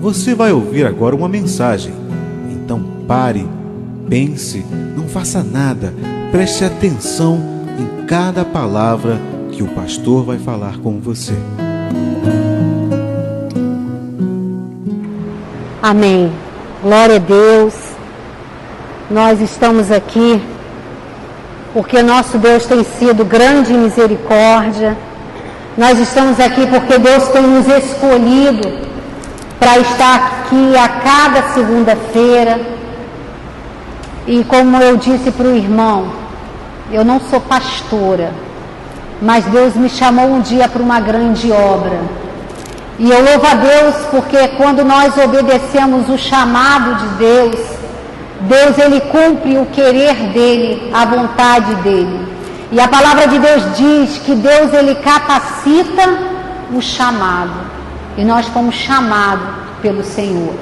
Você vai ouvir agora uma mensagem. Então pare, pense, não faça nada, preste atenção em cada palavra que o pastor vai falar com você. Amém. Glória a Deus. Nós estamos aqui porque nosso Deus tem sido grande em misericórdia. Nós estamos aqui porque Deus tem nos escolhido para estar aqui a cada segunda-feira. E como eu disse para o irmão, eu não sou pastora, mas Deus me chamou um dia para uma grande obra. E eu louvo a Deus porque quando nós obedecemos o chamado de Deus, Deus ele cumpre o querer dele, a vontade dele. E a palavra de Deus diz que Deus ele capacita o chamado. E nós fomos chamados pelo Senhor.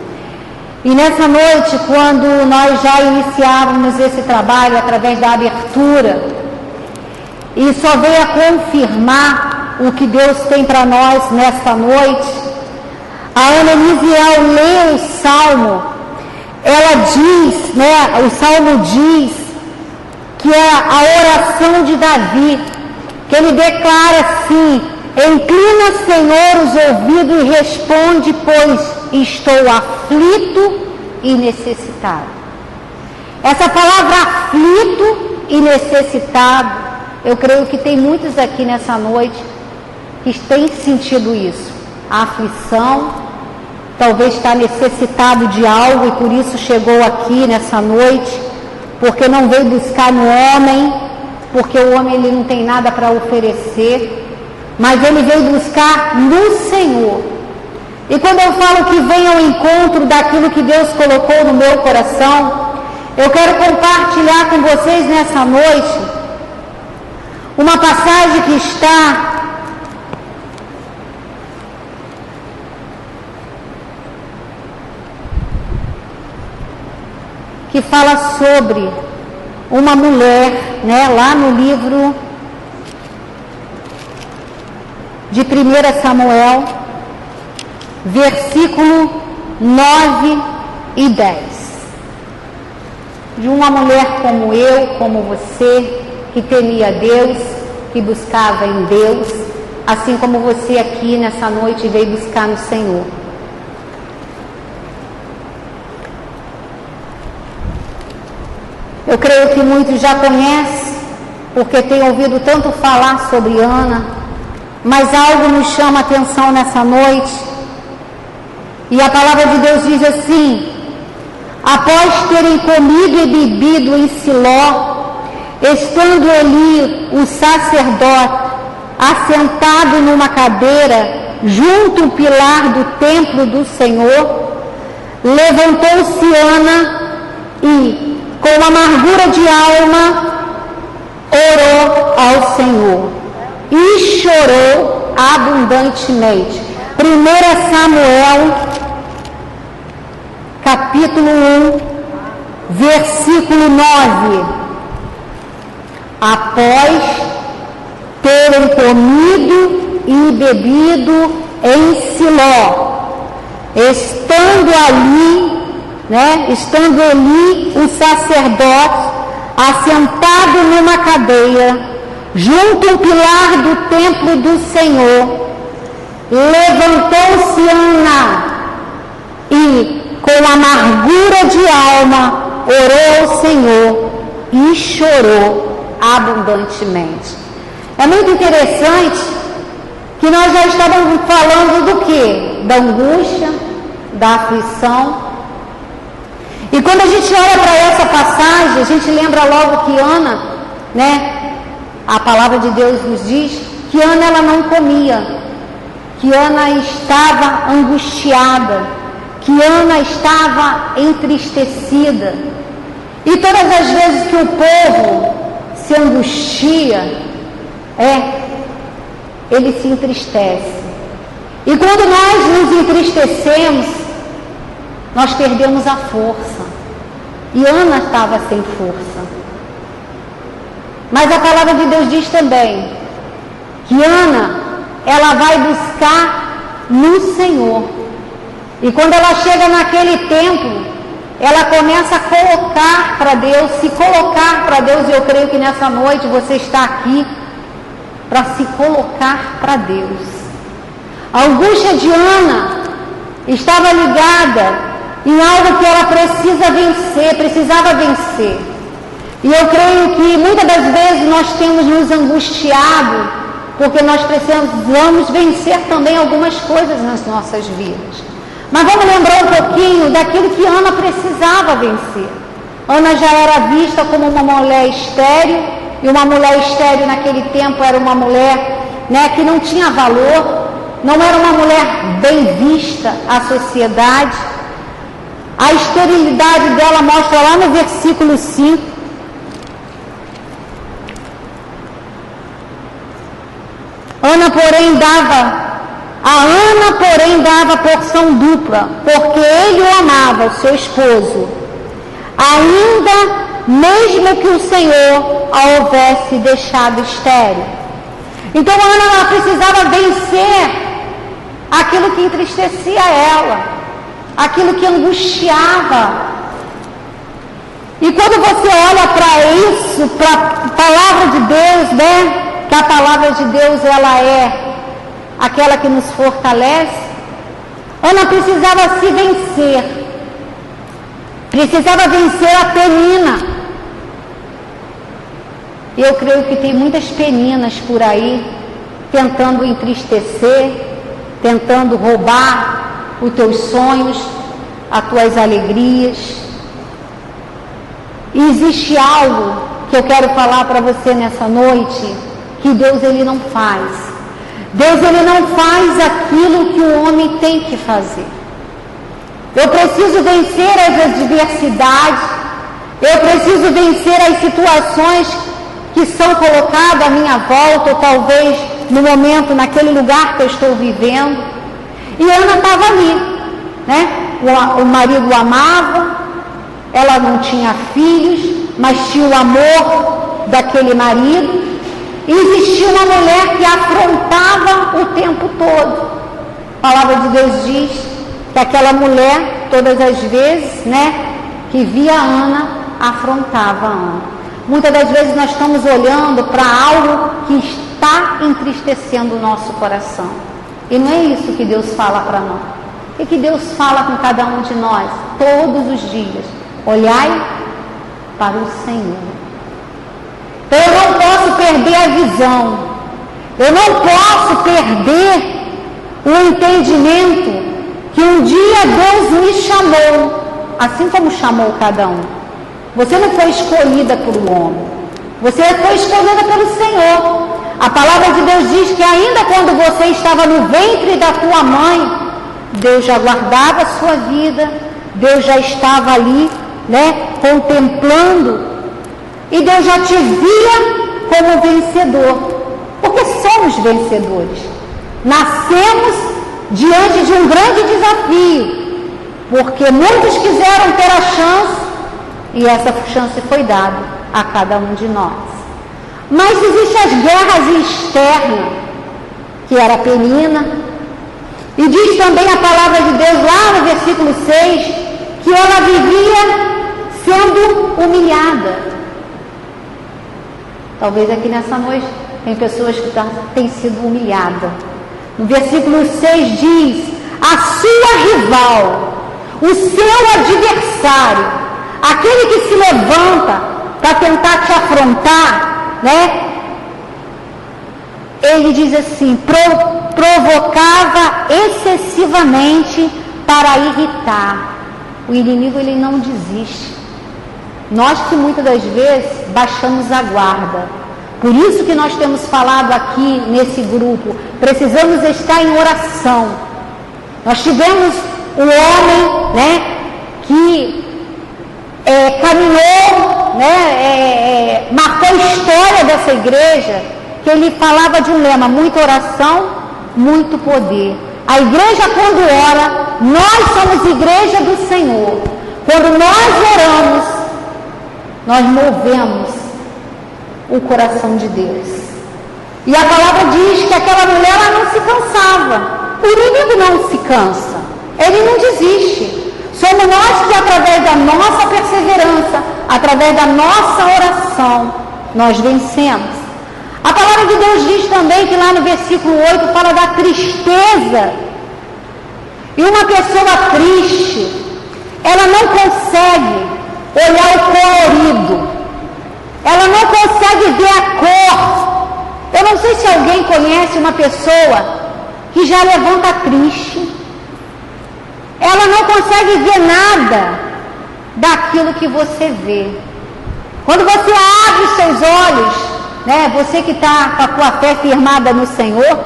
E nessa noite, quando nós já iniciávamos esse trabalho através da abertura, e só veio a confirmar o que Deus tem para nós nesta noite, a Ana Nisiel lê o Salmo, ela diz, o Salmo diz que é a oração de Davi, que ele declara assim: inclina, Senhor, os ouvidos e responde, pois estou aflito e necessitado. Essa palavra aflito e necessitado, eu creio que tem muitos aqui nessa noite que têm sentido isso. A aflição, talvez está necessitado de algo e por isso chegou aqui nessa noite, porque não veio buscar no homem, porque o homem ele não tem nada para oferecer, mas ele veio buscar no Senhor. E quando eu falo que vem ao encontro daquilo que Deus colocou no meu coração, eu quero compartilhar com vocês nessa noite uma passagem que está que fala sobre uma mulher, lá no livro de 1 Samuel, versículo 9 e 10. De uma mulher como eu, como você, que temia Deus, que buscava em Deus, assim como você aqui nessa noite veio buscar no Senhor. Eu creio que muitos já conhecem, porque têm ouvido tanto falar sobre Ana, mas algo nos chama a atenção nessa noite. E a palavra de Deus diz assim: após terem comido e bebido em Siló, estando Eli, o sacerdote, assentado numa cadeira, junto ao pilar do templo do Senhor, levantou-se Ana e, com amargura de alma, orou ao Senhor e chorou abundantemente. 1 Samuel, capítulo 1, versículo 9. Após terem comido e bebido em Siló, estando ali o sacerdote, assentado numa cadeira, junto ao pilar do templo do Senhor, levantou-se Ana e, com amargura de alma, orou ao Senhor e chorou abundantemente. É muito interessante que nós já estávamos falando do quê? Da angústia, da aflição. E quando a gente olha para essa passagem, a gente lembra logo que Ana, a palavra de Deus nos diz que Ana ela não comia, que Ana estava angustiada, que Ana estava entristecida. E todas as vezes que o povo se angustia, ele se entristece. E quando nós nos entristecemos, nós perdemos a força. E Ana estava sem força. Mas a palavra de Deus diz também que Ana, ela vai buscar no Senhor. E quando ela chega naquele templo, ela começa a colocar para Deus, se colocar para Deus. E eu creio que nessa noite você está aqui para se colocar para Deus. A angústia de Ana estava ligada em algo que ela precisava vencer. E eu creio que muitas das vezes nós temos nos angustiado, porque nós precisamos vencer também algumas coisas nas nossas vidas. Mas vamos lembrar um pouquinho daquilo que Ana precisava vencer. Ana já era vista como uma mulher estéril, e uma mulher estéril naquele tempo era uma mulher, né, que não tinha valor, não era uma mulher bem vista à sociedade. A esterilidade dela mostra lá no versículo 5. A Ana, porém, dava porção dupla, porque ele o amava, o seu esposo, ainda mesmo que o Senhor a houvesse deixado estéril. Então Ana, ela precisava vencer aquilo que entristecia ela, aquilo que angustiava. E quando você olha para isso, para a palavra de Deus, né? Que a palavra de Deus, ela é aquela que nos fortalece. Ana precisava se vencer. Precisava vencer a Penina. E eu creio que tem muitas peninas por aí, tentando entristecer, tentando roubar os teus sonhos, as tuas alegrias. E existe algo que eu quero falar para você nessa noite, que Deus, ele não faz. Deus, ele não faz aquilo que o homem tem que fazer. Eu preciso vencer as adversidades, eu preciso vencer as situações que são colocadas à minha volta, ou talvez no momento, naquele lugar que eu estou vivendo. E Ana estava ali, né? O marido amava, ela não tinha filhos, mas tinha o amor daquele marido. E existia uma mulher que afrontava o tempo todo. A palavra de Deus diz que aquela mulher, todas as vezes, né, que via Ana, afrontava Ana. Muitas das vezes nós estamos olhando para algo que está entristecendo o nosso coração. E não é isso que Deus fala para nós. O que Deus fala com cada um de nós todos os dias? Olhai para o Senhor. Eu não posso perder a visão. Eu não posso perder o entendimento que um dia Deus me chamou, assim como chamou cada um. Você não foi escolhida por um homem. Você foi escolhida pelo Senhor. A palavra de Deus diz que ainda quando você estava no ventre da tua mãe, Deus já guardava a sua vida, Deus já estava ali, né, contemplando. E Deus já te via como vencedor, porque somos vencedores. Nascemos diante de um grande desafio, porque muitos quiseram ter a chance, e essa chance foi dada a cada um de nós. Mas existem as guerras externas, que era a Penina, e diz também a palavra de Deus lá no versículo 6, que ela vivia sendo humilhada. Talvez aqui nessa noite tem pessoas que têm sido humilhadas. No versículo 6 diz: a sua rival, o seu adversário, aquele que se levanta para tentar te afrontar, né? Ele diz assim: provocava excessivamente para irritar. O inimigo, ele não desiste. Nós que muitas das vezes baixamos a guarda. Por isso que nós temos falado aqui nesse grupo, precisamos estar em oração. Nós tivemos um homem, né, que caminhou, né, marcou a história dessa igreja, que ele falava de um lema: muita oração, muito poder. A igreja, quando ora, nós somos igreja do Senhor. Quando nós oramos, nós movemos o coração de Deus. E a palavra diz que aquela mulher, ela não se cansava. O inimigo não se cansa. Ele não desiste. Somos nós que, através da nossa perseverança, através da nossa oração, nós vencemos. A palavra de Deus diz também que lá no versículo 8 fala da tristeza. E uma pessoa triste, ela não consegue olhar o colorido, ela não consegue ver a cor. Eu não sei se alguém conhece uma pessoa que já levanta triste. Ela não consegue ver nada daquilo que você vê. Quando você abre os seus olhos, né, você que está com a tua fé firmada no Senhor,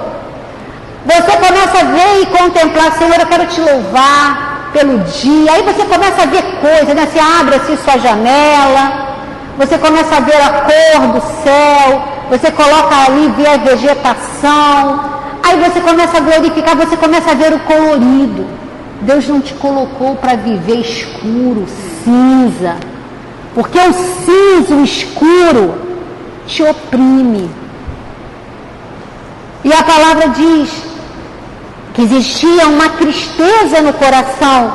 você começa a ver e contemplar: Senhor, eu quero te louvar pelo dia. Aí você começa a ver coisas, né? Você abre assim sua janela, você começa a ver a cor do céu, você coloca ali, vê a vegetação, aí você começa a glorificar, você começa a ver o colorido. Deus não te colocou para viver escuro, cinza, porque o cinza, o escuro, te oprime. E a palavra diz que existia uma tristeza no coração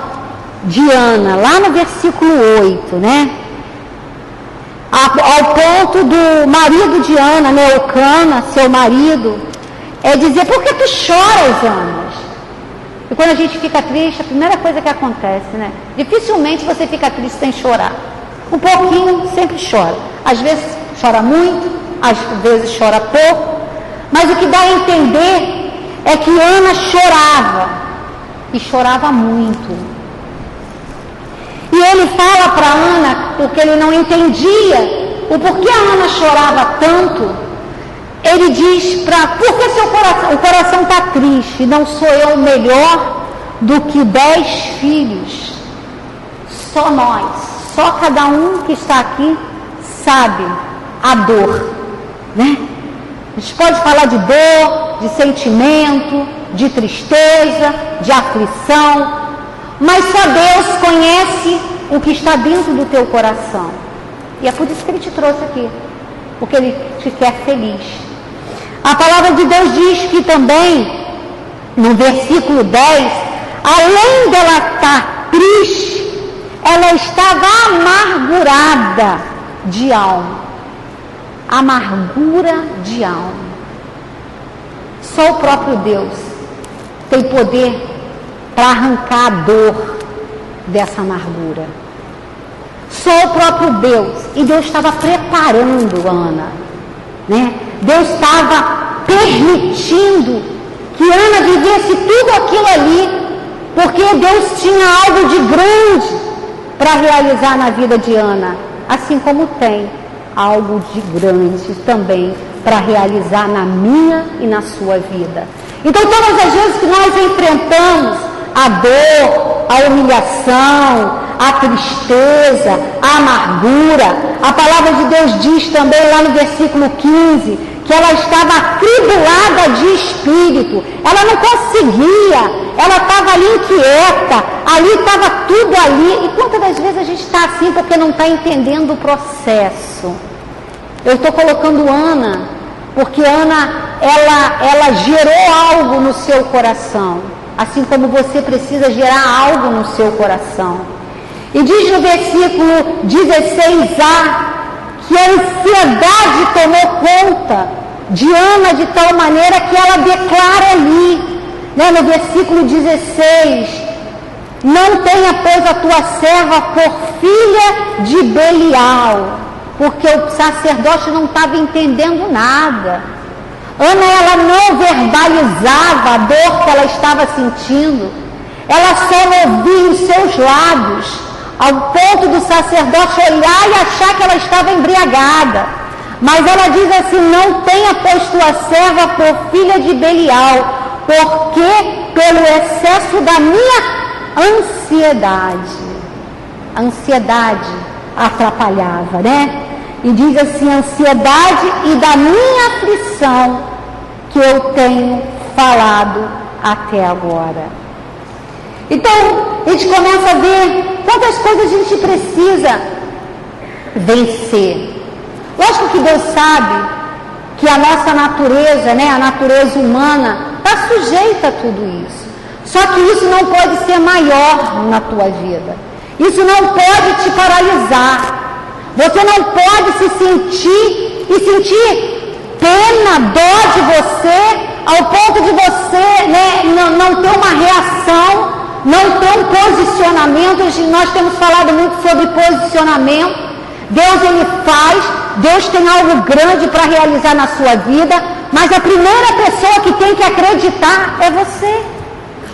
de Ana, lá no versículo 8, né? Ao ponto do marido de Ana, né, Eucana, seu marido, dizer: por que tu choras, Ana? E quando a gente fica triste, a primeira coisa que acontece, né? Dificilmente você fica triste sem chorar. Um pouquinho sempre chora. Às vezes chora muito, às vezes chora pouco. Mas o que dá a entender é que Ana chorava. E chorava muito. E ele fala para Ana, porque ele não entendia o porquê a Ana chorava tanto. Ele diz por que o coração está triste? Não sou eu melhor do que 10 filhos? Só nós, só cada um que está aqui sabe a dor, né? A gente pode falar de dor, de sentimento, de tristeza, de aflição, mas só Deus conhece o que está dentro do teu coração. E é por isso que Ele te trouxe aqui, porque Ele te quer feliz. A palavra de Deus diz que também, no versículo 10, além dela estar triste, ela estava amargurada de alma. Amargura de alma. Só o próprio Deus tem poder para arrancar a dor dessa amargura. Só o próprio Deus. E Deus estava preparando Ana, né? Deus estava permitindo que Ana vivesse tudo aquilo ali, porque Deus tinha algo de grande para realizar na vida de Ana, assim como tem algo de grande também para realizar na minha e na sua vida. Então, todas as vezes que nós enfrentamos a dor, a humilhação, a tristeza, a amargura, a palavra de Deus diz também lá no versículo 15, que ela estava atribulada de espírito, ela não conseguia, ela estava ali inquieta, ali estava tudo ali. E quantas das vezes a gente está assim porque não está entendendo o processo? Eu estou colocando Ana, porque Ana, ela gerou algo no seu coração, assim como você precisa gerar algo no seu coração. E diz no versículo 16a, que a ansiedade tomou conta de Ana de tal maneira que ela declara ali, né, no versículo 16: não tenha, pois, a tua serva por filha de Belial, porque o sacerdote não estava entendendo nada. Ana, ela não verbalizava a dor que ela estava sentindo, ela só ouvia os seus lábios, ao ponto do sacerdote olhar e achar que ela estava embriagada. Mas ela diz assim: não tenha, pois, tua serva por filha de Belial, porque pelo excesso da minha ansiedade atrapalhava, né? E diz assim: ansiedade e da minha aflição que eu tenho falado até agora. Então, a gente começa a ver quantas coisas a gente precisa vencer. Lógico que Deus sabe que a nossa natureza, né, a natureza humana, está sujeita a tudo isso. Só que isso não pode ser maior na tua vida. Isso não pode te paralisar. Você não pode se sentir pena, dó de você, ao ponto de você, né, não ter uma reação, não ter um posicionamento. Nós temos falado muito sobre posicionamento. Deus, Ele faz, Deus tem algo grande para realizar na sua vida, mas a primeira pessoa que tem que acreditar é você.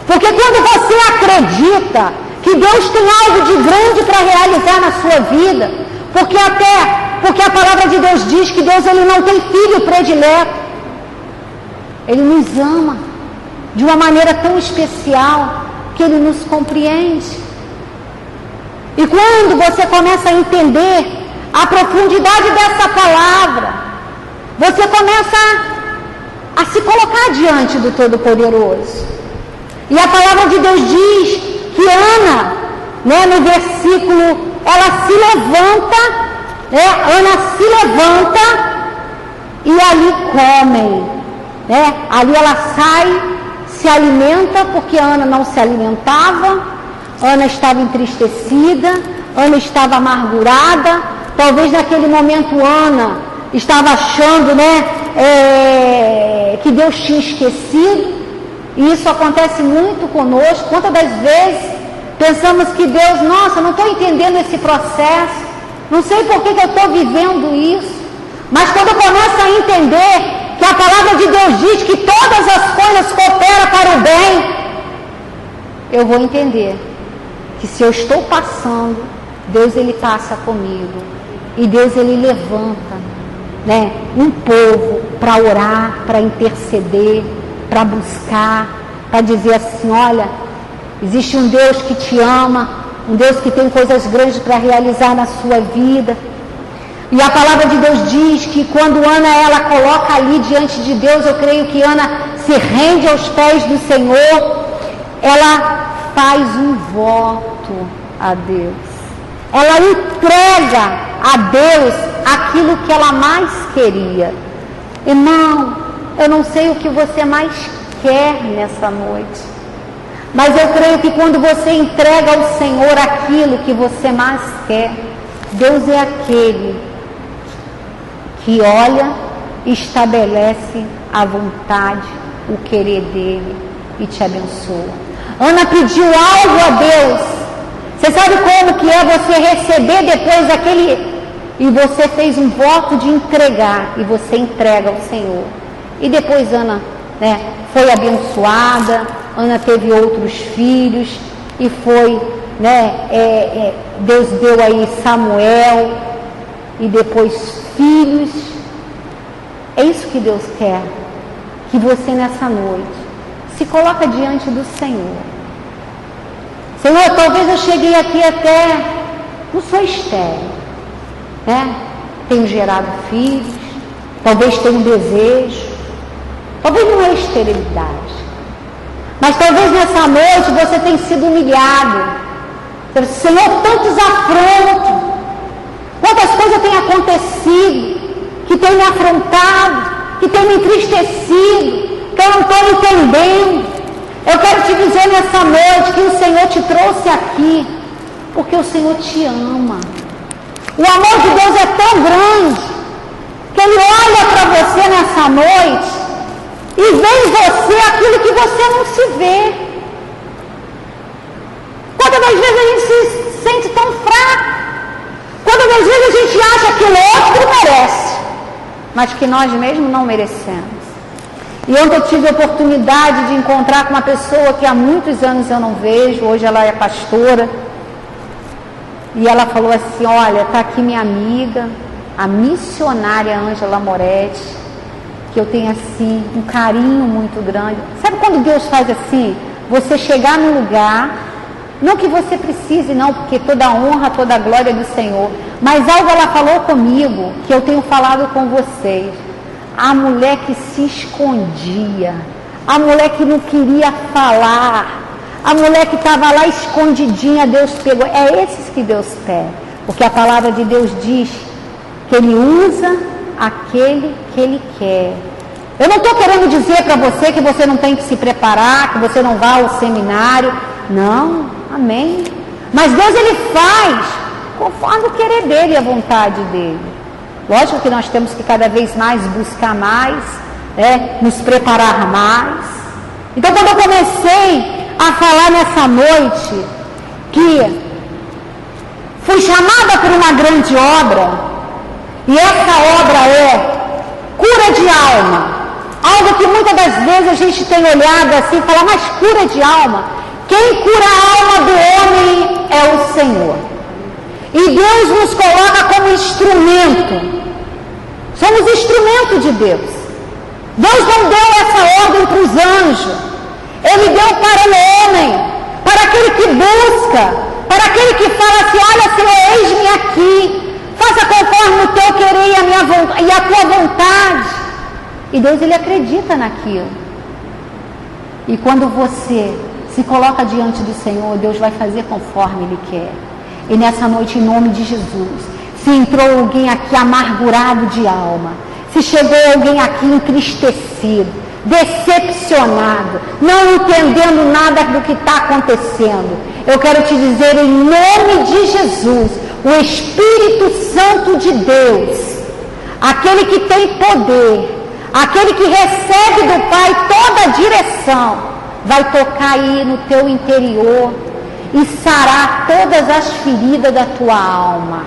Porque quando você acredita que Deus tem algo de grande para realizar na sua vida, porque a palavra de Deus diz que Deus, Ele não tem filho predileto. Ele nos ama de uma maneira tão especial que Ele nos compreende. E quando você começa a entender a profundidade dessa palavra, você começa a se colocar diante do Todo-Poderoso. E a palavra de Deus diz que Ana, né, no versículo, ela se levanta, né, Ana se levanta e ali comem, né, ali ela sai, se alimenta, porque Ana não se alimentava, Ana estava entristecida, Ana estava amargurada, talvez naquele momento Ana estava achando, né, que Deus tinha esquecido. E isso acontece muito conosco. Quantas das vezes pensamos que Deus, nossa, não estou entendendo esse processo, não sei por que eu estou vivendo isso. Mas quando eu começo a entender que a palavra de Deus diz que todas as coisas cooperam para o bem, eu vou entender que se eu estou passando, Deus, Ele passa comigo. E Deus, Ele levanta, né, um povo para orar, para interceder, para buscar, para dizer assim, olha, existe um Deus que te ama, um Deus que tem coisas grandes para realizar na sua vida. E a palavra de Deus diz que quando Ana, ela coloca ali diante de Deus, eu creio que Ana se rende aos pés do Senhor, ela faz um voto a Deus. Ela entrega a Deus aquilo que ela mais queria. Irmão, eu não sei o que você mais quer nessa noite, mas eu creio que quando você entrega ao Senhor aquilo que você mais quer, Deus é aquele que olha e estabelece a vontade, o querer dele e te abençoa. Ana pediu algo a Deus. Você sabe como que é você receber depois daquele... E você fez um voto de entregar, e você entrega ao Senhor. E depois Ana, né, foi abençoada, Ana teve outros filhos, e foi, né, Deus deu aí Samuel, e depois filhos. É isso que Deus quer, que você nessa noite se coloca diante do Senhor. Senhor, talvez eu cheguei aqui até, não sou estéril, né? Tenho gerado filhos, talvez tenha um desejo, talvez não é esterilidade, mas talvez nessa noite você tenha sido humilhado. Senhor, tantos afrontos, quantas coisas têm acontecido, que têm me afrontado, que têm me entristecido, que eu não estou entendendo. Eu quero te dizer nessa noite que o Senhor te trouxe aqui, porque o Senhor te ama. O amor de Deus é tão grande, que Ele olha para você nessa noite e vê em você aquilo que você não se vê. Quantas das vezes a gente se sente tão fraco? Quantas das vezes a gente acha que o outro merece, mas que nós mesmos não merecemos? E ontem eu tive a oportunidade de encontrar com uma pessoa que há muitos anos eu não vejo, hoje ela é pastora, e ela falou assim, olha, está aqui minha amiga, a missionária Ângela Moretti, que eu tenho assim, um carinho muito grande. Sabe quando Deus faz assim, você chegar num lugar, não que você precise não, porque toda a honra, toda a glória é do Senhor, mas algo ela falou comigo, que eu tenho falado com vocês. A mulher que se escondia, a mulher que não queria falar, a mulher que estava lá escondidinha, Deus pegou. É esses que Deus pega, porque a palavra de Deus diz que Ele usa aquele que Ele quer Eu não estou querendo dizer para você que você não tem que se preparar, que você não vá ao seminário. Não, amém. Mas Deus, Ele faz conforme o querer dEle e a vontade dEle. Lógico que nós temos que cada vez mais buscar mais, nos preparar mais. Então, quando eu comecei a falar nessa noite que fui chamada por uma grande obra, e essa obra é cura de alma, algo que muitas das vezes a gente tem olhado assim e fala, mas cura de alma? Quem cura a alma do homem é o Senhor. E Deus nos coloca como instrumento. Somos instrumento de Deus. Deus não deu essa ordem para os anjos. Ele deu para o homem, para aquele que busca, para aquele que fala assim, olha Senhor, eis-me aqui, faça conforme o teu querer e a tua vontade. E Deus, Ele acredita naquilo. E quando você se coloca diante do Senhor, Deus vai fazer conforme Ele quer. E nessa noite, em nome de Jesus, se entrou alguém aqui amargurado de alma, se chegou alguém aqui entristecido, decepcionado, não entendendo nada do que está acontecendo, eu quero te dizer, em nome de Jesus, o Espírito Santo de Deus, aquele que tem poder, aquele que recebe do Pai toda a direção, vai tocar aí no teu interior e sarar todas as feridas da tua alma.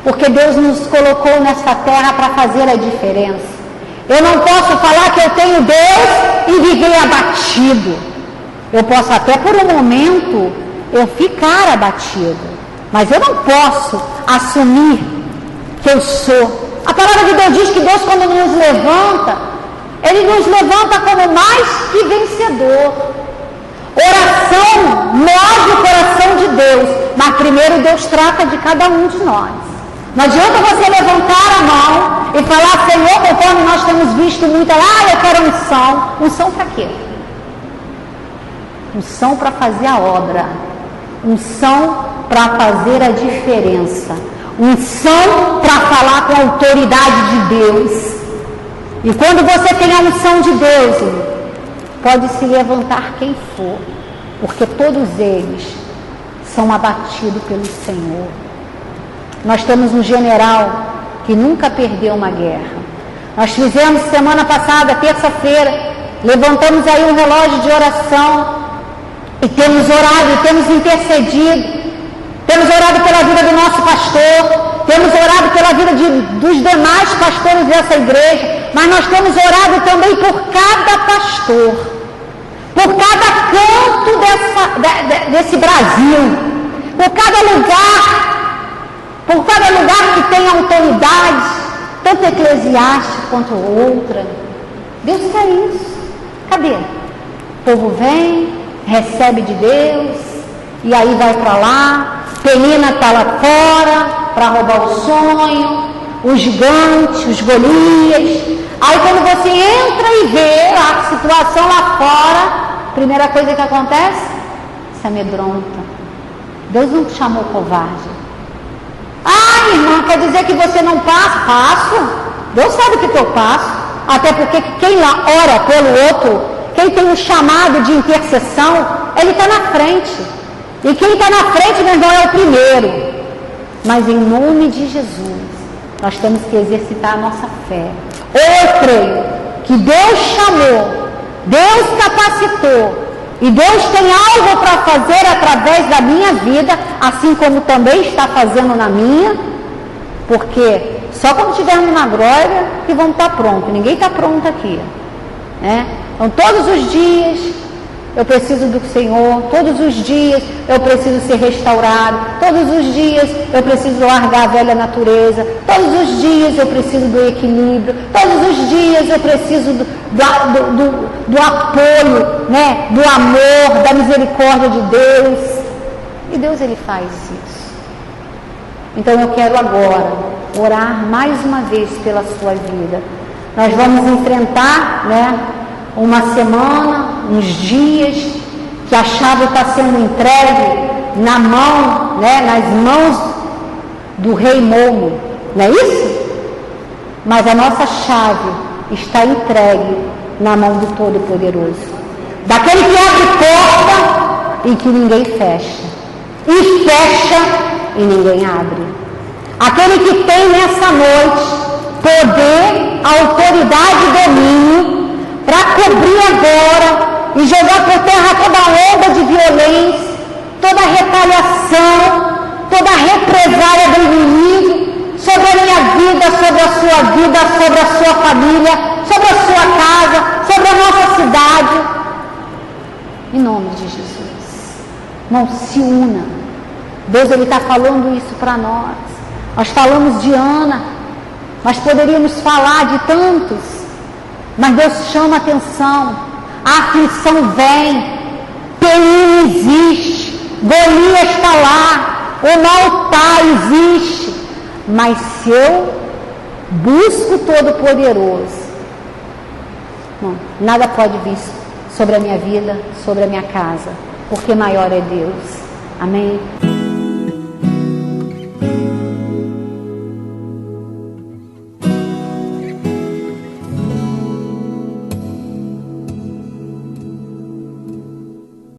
Porque Deus nos colocou nessa terra para fazer a diferença. Eu não posso falar que eu tenho Deus e viver abatido. Eu posso até por um momento eu ficar abatido, mas eu não posso assumir que eu sou. A palavra de Deus diz que Deus, quando nos levanta, Ele nos levanta como mais que vencedor. Oração move o coração de Deus, mas primeiro Deus trata de cada um de nós. Não adianta você levantar a mão e falar, Senhor, conforme nós temos visto muito, eu quero unção. Unção para quê? Unção para fazer a obra. Unção para fazer a diferença. Unção para falar com a autoridade de Deus. E quando você tem a unção de Deus, pode se levantar quem for, porque todos eles são abatidos pelo Senhor. Nós temos um general que nunca perdeu uma guerra. Nós fizemos semana passada, terça-feira, levantamos aí um relógio de oração e temos orado, e temos intercedido. Temos orado pela vida do nosso pastor, temos orado pela vida dos demais pastores dessa igreja, mas nós temos orado também por cada pastor, por cada canto desse Brasil, por cada lugar que tem autoridade, tanto eclesiástica quanto outra. Deus quer isso. Cadê? O povo vem, recebe de Deus, e aí vai para lá. Penina está lá fora para roubar o sonho, o gigante, os Golias. Aí quando você entra e vê a situação lá fora, a primeira coisa que acontece, se amedronta. Deus não te chamou covarde. Irmã, quer dizer que você não passa? Passo. Deus sabe o que eu passo. Até porque quem lá ora pelo outro, quem tem um chamado de intercessão, ele está na frente. E quem está na frente, meu irmão, é o primeiro. Mas em nome de Jesus, nós temos que exercitar a nossa fé. Ou eu creio que Deus chamou, Deus capacitou, e Deus tem algo para fazer através da minha vida, assim como também está fazendo na minha, porque só quando estivermos na glória que vamos estar prontos. Ninguém está pronto aqui. Então todos os dias eu preciso do Senhor, todos os dias eu preciso ser restaurado, todos os dias eu preciso largar a velha natureza, todos os dias eu preciso do equilíbrio, todos os dias eu preciso do apoio, do amor, da misericórdia de Deus. E Deus, Ele faz isso. Então eu quero agora orar mais uma vez pela sua vida. Nós vamos enfrentar, uma semana, uns dias, que a chave está sendo entregue na mão, nas mãos do rei Momo, não é isso? Mas a nossa chave está entregue na mão do Todo-Poderoso, daquele que abre porta e que ninguém fecha, e fecha e ninguém abre, aquele que tem nessa noite poder, autoridade e domínio para cobrir agora e jogar por terra toda onda de violência, toda retaliação, toda represália do inimigo sobre a minha vida, sobre a sua vida, sobre a sua família, sobre a sua casa, sobre a nossa cidade. Em nome de Jesus. Não se una. Deus, Ele está falando isso para nós. Nós falamos de Ana, mas poderíamos falar de tantos. Mas Deus chama a atenção. A aflição vem. Perigo existe. Golias está lá. O mal existe. Mas se eu busco o Todo-Poderoso, nada pode vir sobre a minha vida, sobre a minha casa, porque maior é Deus. Amém?